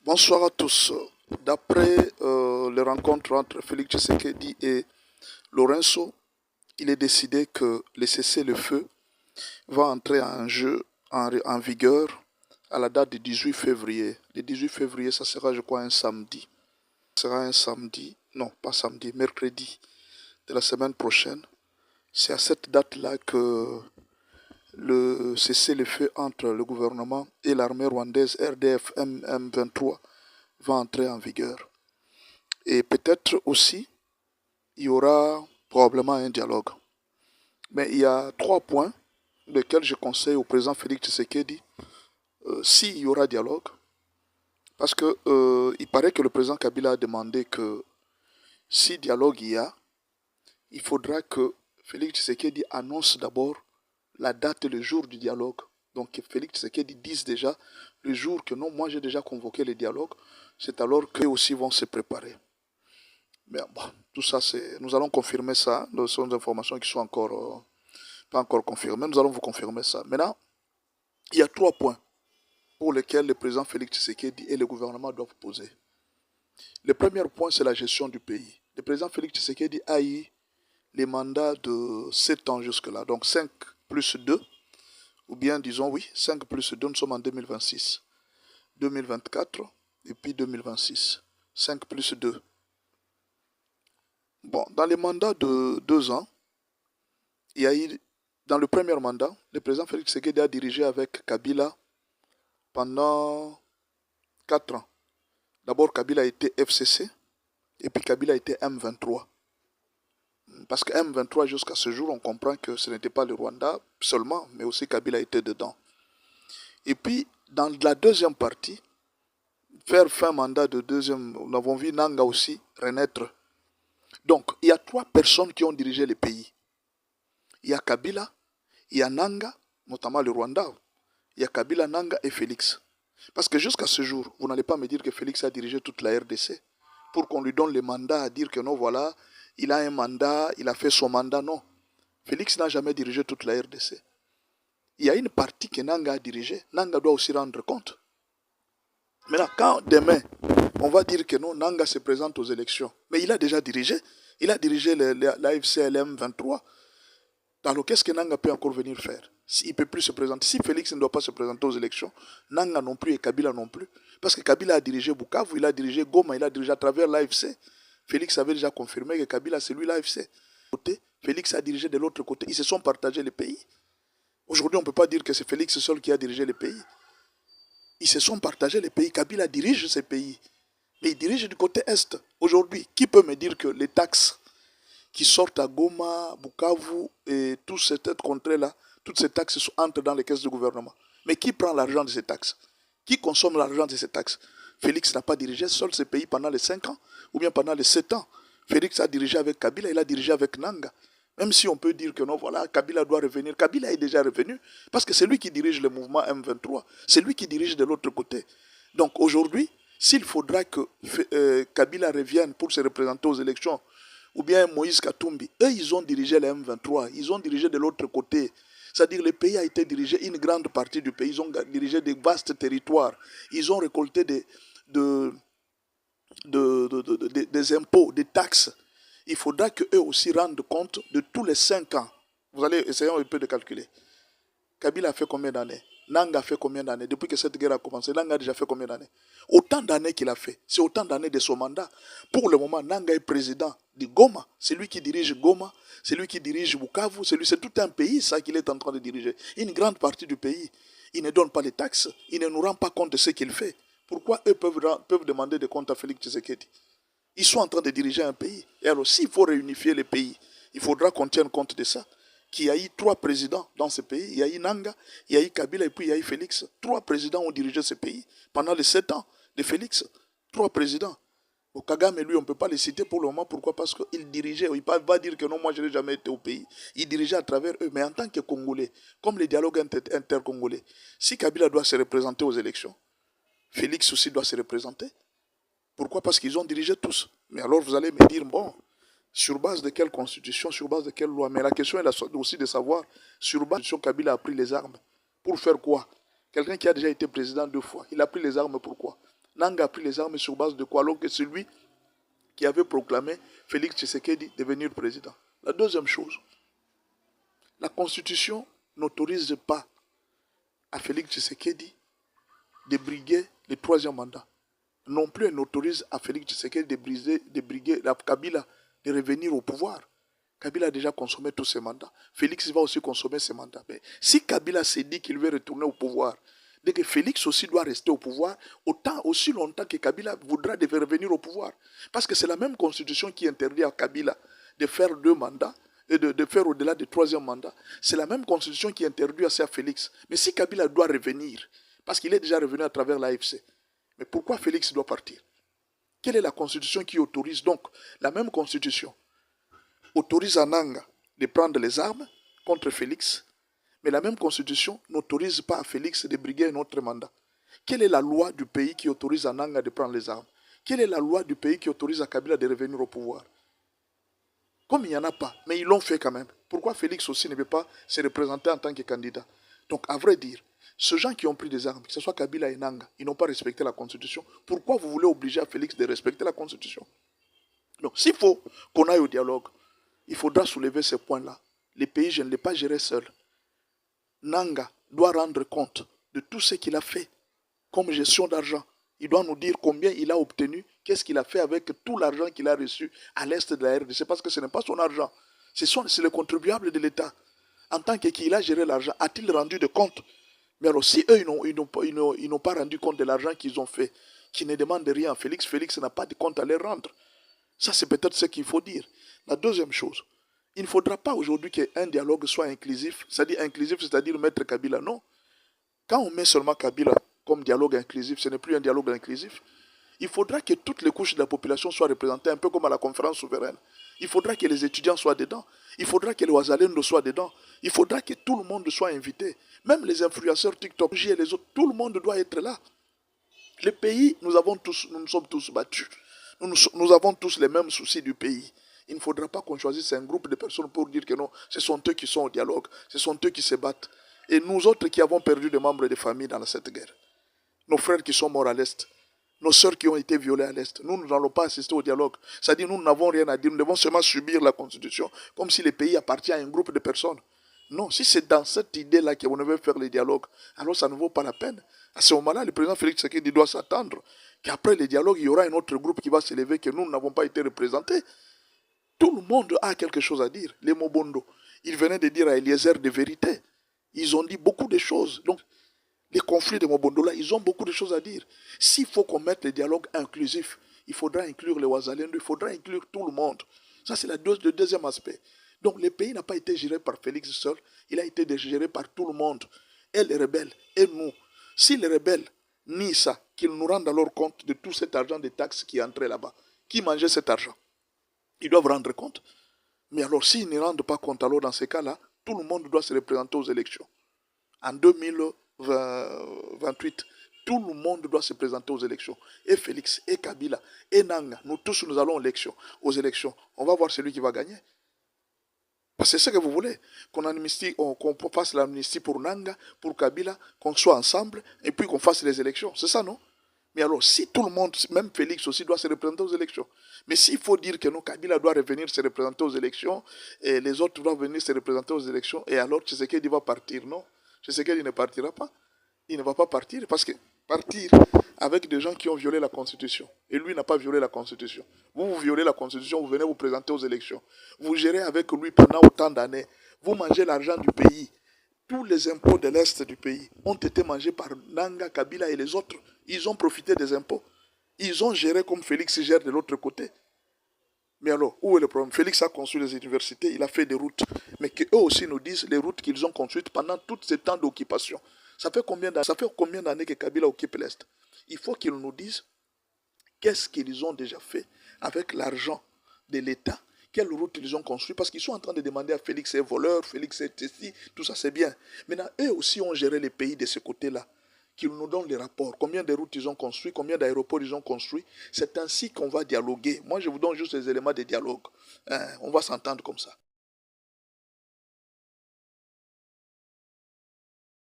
Bonsoir à tous. D'après les rencontres entre Félix Tshisekedi et Lorenzo, il est décidé que le cessez-le-feu va entrer en vigueur à la date du 18 février. Le 18 février, ça sera, je crois, un samedi. Ce sera un samedi, non, pas samedi, mercredi de la semaine prochaine. C'est à cette date-là que le cessez-le-feu entre le gouvernement et l'armée rwandaise RDF MM23 va entrer en vigueur. Et peut-être aussi, il y aura probablement un dialogue. Mais il y a 3 points lesquels je conseille au président Félix Tshisekedi s'il y aura dialogue. Parce que il paraît que le président Kabila a demandé que si dialogue il y a, il faudra que Félix Tshisekedi annonce d'abord la date et le jour du dialogue. Donc que Félix Tshisekedi dise déjà le jour que non, moi j'ai déjà convoqué le dialogue. C'est alors qu'eux aussi vont se préparer. Mais bon, tout ça, nous allons confirmer ça. Ce sont des informations qui sont encore pas encore confirmées. Nous allons vous confirmer ça. Maintenant, il y a 3 points pour lesquels le président Félix Tshisekedi et le gouvernement doivent poser. Le premier point, c'est la gestion du pays. Le président Félix Tshisekedi a eu les mandats de 7 ans jusque-là. Donc 5 plus 2, ou bien disons oui, 5 plus 2, nous sommes en 2026. 2024 et puis 2026. 5 plus 2. Bon, dans les mandats de 2 ans, il y a eu, dans le premier mandat, le président Félix Tshisekedi a dirigé avec Kabila pendant 4 ans. D'abord, Kabila a été FCC, et puis Kabila a été M23. Parce que M23, jusqu'à ce jour, on comprend que ce n'était pas le Rwanda seulement, mais aussi Kabila était dedans. Et puis, dans la deuxième partie, faire fin mandat de deuxième, nous avons vu Nanga aussi renaître. Donc, il y a 3 personnes qui ont dirigé le pays. Il y a Kabila, il y a Nanga, notamment le Rwanda. Il y a Kabila, Nanga et Félix. Parce que jusqu'à ce jour, vous n'allez pas me dire que Félix a dirigé toute la RDC pour qu'on lui donne le mandat à dire que non, voilà, il a un mandat, il a fait son mandat. Non. Félix n'a jamais dirigé toute la RDC. Il y a une partie que Nanga a dirigée. Nanga doit aussi rendre compte. Maintenant, quand demain, on va dire que non, Nanga se présente aux élections, mais il a déjà dirigé. Il a dirigé l'AFCLM 23. Alors, qu'est-ce que Nanga peut encore venir faire? Il ne peut plus se présenter. Si Félix ne doit pas se présenter aux élections, Nanga non plus et Kabila non plus. Parce que Kabila a dirigé Bukavu, il a dirigé Goma, il a dirigé à travers l'AFC. Félix avait déjà confirmé que Kabila, c'est lui l'AFC. Félix a dirigé de l'autre côté. Ils se sont partagés le pays. Aujourd'hui, on ne peut pas dire que c'est Félix seul qui a dirigé le pays. Ils se sont partagés les pays. Kabila dirige ces pays. Mais il dirige du côté Est. Aujourd'hui, qui peut me dire que les taxes qui sortent à Goma, Bukavu et toutes ces contrées-là, toutes ces taxes entrent dans les caisses du gouvernement. Mais qui prend l'argent de ces taxes? Qui consomme l'argent de ces taxes? Félix n'a pas dirigé seul ces pays pendant les 5 ans, ou bien pendant les 7 ans. Félix a dirigé avec Kabila, il a dirigé avec Nanga. Même si on peut dire que non, voilà, Kabila doit revenir. Kabila est déjà revenu, parce que c'est lui qui dirige le mouvement M23. C'est lui qui dirige de l'autre côté. Donc aujourd'hui, s'il faudra que Kabila revienne pour se représenter aux élections, ou bien Moïse Katumbi, eux, ils ont dirigé le M23, ils ont dirigé de l'autre côté. C'est-à-dire le pays a été dirigé, une grande partie du pays, ils ont dirigé des vastes territoires, ils ont récolté des impôts, des taxes. Il faudra qu'eux aussi rendent compte de tous les 5 ans. Vous allez essayer un peu de calculer. Kabila a fait combien d'années? Nanga a fait combien d'années? Depuis que cette guerre a commencé, Nanga a déjà fait combien d'années? Autant d'années qu'il a fait. C'est autant d'années de son mandat. Pour le moment, Nanga est président de Goma. C'est lui qui dirige Goma. C'est lui qui dirige Bukavu. C'est tout un pays, ça, qu'il est en train de diriger. Une grande partie du pays. Il ne donne pas les taxes. Il ne nous rend pas compte de ce qu'il fait. Pourquoi eux peuvent demander des comptes à Félix Tshisekedi? Ils sont en train de diriger un pays. Et alors, s'il faut réunifier les pays, il faudra qu'on tienne compte de ça. Qu'il y a eu 3 présidents dans ce pays. Il y a eu Nanga, il y a eu Kabila et puis il y a eu Félix. 3 présidents ont dirigé ce pays pendant les 7 ans de Félix. 3 présidents. Au Kagame, lui, on ne peut pas les citer pour le moment. Pourquoi? Parce qu'il dirigeait. Il ne peut pas dire que non, moi, je n'ai jamais été au pays. Il dirigeait à travers eux. Mais en tant que Congolais, comme les dialogues intercongolais, si Kabila doit se représenter aux élections, Félix aussi doit se représenter. Pourquoi? Parce qu'ils ont dirigé tous. Mais alors, vous allez me dire, bon, sur base de quelle constitution, sur base de quelle loi? Mais la question est aussi de savoir, sur base de constitution, Kabila a pris les armes. Pour faire quoi? Quelqu'un qui a déjà été président 2 fois, il a pris les armes pourquoi? Nanga a pris les armes sur base de quoi? Alors que c'est lui qui avait proclamé Félix Tshisekedi devenir président. La deuxième chose, la Constitution n'autorise pas à Félix Tshisekedi de briguer le troisième mandat. Non plus, elle n'autorise à Félix Tshisekedi de briguer la Kabila de revenir au pouvoir. Kabila a déjà consommé tous ses mandats. Félix va aussi consommer ses mandats. Mais si Kabila s'est dit qu'il veut retourner au pouvoir, dès que Félix aussi doit rester au pouvoir, autant aussi longtemps que Kabila voudra revenir au pouvoir. Parce que c'est la même constitution qui interdit à Kabila de faire 2 mandats et de faire au-delà du 3e mandat. C'est la même constitution qui interdit à Félix. Mais si Kabila doit revenir, parce qu'il est déjà revenu à travers l'AFC, mais pourquoi Félix doit partir? Quelle est la constitution qui autorise donc? La même constitution autorise à Nanga de prendre les armes contre Félix, mais la même constitution n'autorise pas à Félix de briguer un autre mandat. Quelle est la loi du pays qui autorise à Nanga de prendre les armes? Quelle est la loi du pays qui autorise à Kabila de revenir au pouvoir? Comme il n'y en a pas, mais ils l'ont fait quand même. Pourquoi Félix aussi ne peut pas se représenter en tant que candidat? Donc, à vrai dire, ceux gens qui ont pris des armes, que ce soit Kabila et Nanga, ils n'ont pas respecté la Constitution. Pourquoi vous voulez obliger à Félix de respecter la Constitution? Donc, s'il faut qu'on aille au dialogue, il faudra soulever ces points-là. Les pays, je ne l'ai pas géré seul. Nanga doit rendre compte de tout ce qu'il a fait comme gestion d'argent. Il doit nous dire combien il a obtenu, qu'est-ce qu'il a fait avec tout l'argent qu'il a reçu à l'est de la RDC, parce que ce n'est pas son argent, c'est le contribuable de l'État. En tant qu'il a géré l'argent, a-t-il rendu de compte? Mais alors, si eux, ils n'ont pas rendu compte de l'argent qu'ils ont fait, qui ne demandent rien à Félix, Félix n'a pas de compte à les rendre. Ça, c'est peut-être ce qu'il faut dire. La deuxième chose, il ne faudra pas aujourd'hui qu'un dialogue soit inclusif, c'est-à-dire mettre Kabila, non. Quand on met seulement Kabila comme dialogue inclusif, ce n'est plus un dialogue inclusif. Il faudra que toutes les couches de la population soient représentées, un peu comme à la conférence souveraine. Il faudra que les étudiants soient dedans. Il faudra que les Ouazalendo soient dedans. Il faudra que tout le monde soit invité. Même les influenceurs TikTok, et les autres, tout le monde doit être là. Le pays, nous nous sommes tous battus. Nous avons tous les mêmes soucis du pays. Il ne faudra pas qu'on choisisse un groupe de personnes pour dire que non, ce sont eux qui sont au dialogue, ce sont eux qui se battent. Et nous autres qui avons perdu des membres de famille dans cette guerre, nos frères qui sont morts à l'Est, nos sœurs qui ont été violées à l'Est, nous n'allons pas assister au dialogue. C'est-à-dire nous n'avons rien à dire, nous devons seulement subir la Constitution, comme si le pays appartient à un groupe de personnes. Non, si c'est dans cette idée-là qu'on veut faire le dialogue, alors ça ne vaut pas la peine. À ce moment-là, le président Félix Tshisekedi doit s'attendre qu'après le dialogue, il y aura un autre groupe qui va s'élever, que nous n'avons pas été représentés. Tout le monde a quelque chose à dire. Les Mobondo, ils venaient de dire à Eliezer de vérité. Ils ont dit beaucoup de choses. Donc, les conflits de Mobondo là, ils ont beaucoup de choses à dire. S'il faut qu'on mette le dialogue inclusif, il faudra inclure les Ouazalendo, il faudra inclure tout le monde. Ça, c'est le deuxième aspect. Donc, le pays n'a pas été géré par Félix seul, il a été géré par tout le monde. Et les rebelles, et nous. Si les rebelles nient ça, qu'ils nous rendent alors compte de tout cet argent des taxes qui est entré là-bas, qui mangeait cet argent, ils doivent rendre compte. Mais alors, s'ils ne rendent pas compte, alors dans ces cas-là, tout le monde doit se représenter aux élections. En 2028, tout le monde doit se présenter aux élections. Et Félix, et Kabila, et Nanga, nous tous, nous allons aux élections. On va voir celui qui va gagner. Parce que c'est ce que vous voulez. Qu'on fasse l'amnistie pour Nanga, pour Kabila, qu'on soit ensemble, et puis qu'on fasse les élections. C'est ça, non? Mais alors, si tout le monde, même Félix aussi, doit se représenter aux élections. Mais s'il faut dire que non, Kabila doit revenir se représenter aux élections, et les autres doivent venir se représenter aux élections, et alors Tshisekedi va partir, non? Tshisekedi ne partira pas. Il ne va pas partir, parce que partir avec des gens qui ont violé la Constitution, et lui n'a pas violé la Constitution. Vous violez la Constitution, vous venez vous présenter aux élections. Vous gérez avec lui pendant autant d'années. Vous mangez l'argent du pays. Tous les impôts de l'Est du pays ont été mangés par Nanga, Kabila et les autres. Ils ont profité des impôts. Ils ont géré comme Félix gère de l'autre côté. Mais alors, où est le problème? Félix a construit des universités, il a fait des routes. Mais qu'eux aussi nous disent les routes qu'ils ont construites pendant tout ce temps d'occupation. Ça fait combien d'années que Kabila occupe l'Est? Il faut qu'ils nous disent qu'est-ce qu'ils ont déjà fait avec l'argent de l'État. Quelle route ils ont construit? Parce qu'ils sont en train de demander à Félix est voleur, Félix est ici, tout ça c'est bien. Maintenant, eux aussi ont géré les pays de ce côté-là. Qu'ils nous donnent les rapports, combien de routes ils ont construit, combien d'aéroports ils ont construit. C'est ainsi qu'on va dialoguer. Moi, je vous donne juste les éléments de dialogue. On va s'entendre comme ça.